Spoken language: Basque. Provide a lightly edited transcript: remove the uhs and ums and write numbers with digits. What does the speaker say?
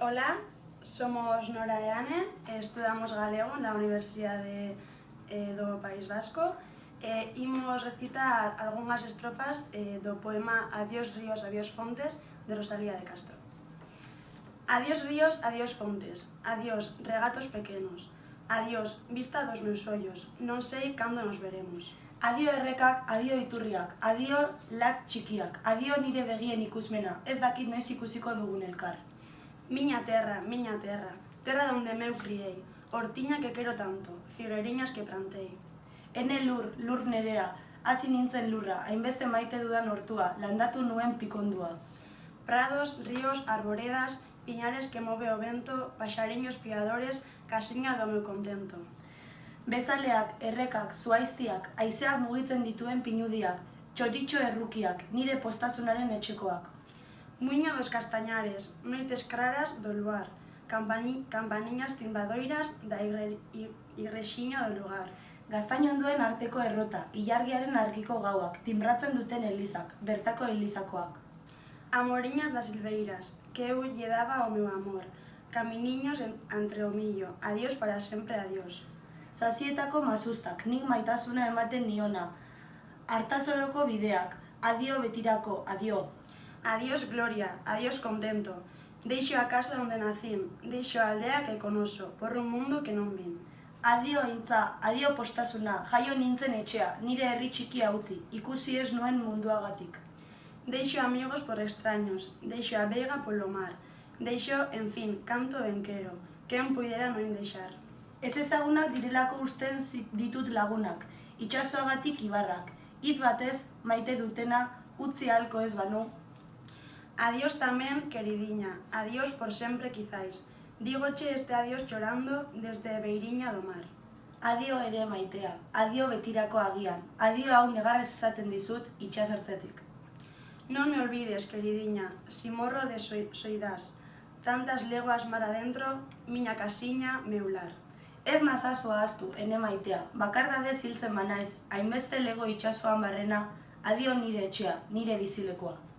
Hola, somos Nora e Ane, estudiamos galego en la Universidad do País Vasco. Imos recitar algunhas estrofas do poema Adiós ríos, adiós fontes, de Rosalía de Castro. Adiós ríos, adiós fontes, adiós regatos pequenos, adiós vista dos meus ollos, non sei cando nos veremos. Adio errekak, adio iturriak, adio latz txikiak, adio nire begien ikusmena, ez dakit noiz ikusiko dugun elkar. Miña terra, terra donde meu criei, hortiña que quero tanto, figueriñas que plantei. Ene lur nerea, hasi nintzen lurra, hainbeste maite dudan hortua, landatu nuen pikondua. Prados, ríos, arboredas, piñares que move o vento, paxariños piadores, casiña do meu contento. Bezaleak, errekak, zuaiztiak, haizeak mugitzen dituen pinudiak, txoritxo errukiak, nire postasunaren etxekoak. Muiño dos castañares, noites claras do luar, campaniñas timbadoiras da igrexiña do lugar. Gaztainonduen arteko errota, ilargiaren argiko gauak, timbratzen duten elizak, bertako elizakoak. Amoriñas das silveiras, que eu lle daba o meu amor, caminiños entre o millo, adiós para sempre, adiós. Zazietako mazustak, nik maitasuna ematen niona, hartazoroko bideak, adio betirako, adio. Adiós gloria, adiós contento, deixo a casa onde nacín, deixo a aldea que conoso, por un mundo que non vin. Adio eintza, adio postasuna, jaio nintzen etxea, nire herri txikia utzi, ikusi ez nuen munduagatik. Deixo amigos por extraños, deixo a veiga polo mar, deixo, en fin, canto benquero, quen puidera non deixar. Ez ezagunak direlako usten ditut lagunak, itxasoagatik ibarrak, hitz batez, maite dutena, utzi ahalko ez banu. Adiós tamén, queridiña, adiós por sempre quizáis. Dígoche este adiós chorando desde beiriña do mar. Adio ere maitea, adio betirako agian, adio hau negarrez esaten dizut itxasertzetik. Non me olvides, queridiña, si morro de soidás, tantas leguas mar adentro, miña casiña, meu lar. Ez nazazu ahaztu, ene maitea, bakardadez hiltzen banaiz, hainbeste lego itxasoan barrena, adio nire etxea, nire bizilekoa.